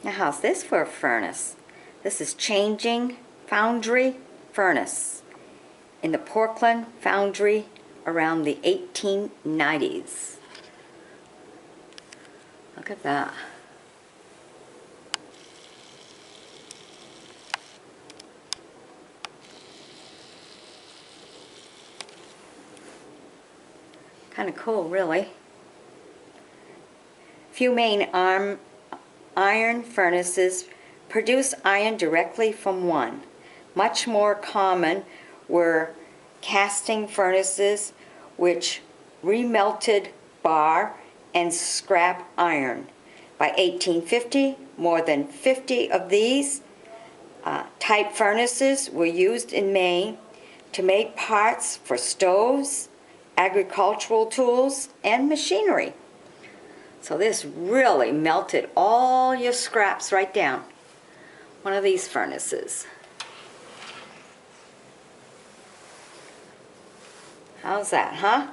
Now how's this for a furnace? This is changing foundry furnace in the Portland foundry around the 1890s. Look at that. Kind of cool, really. Few main iron furnaces produce iron directly from one. Much more common were casting furnaces which remelted bar and scrap iron. By 1850, more than 50 of these type furnaces were used in Maine to make parts for stoves, agricultural tools, and machinery. So this really melted all your scraps right down. One of these furnaces. How's that, huh?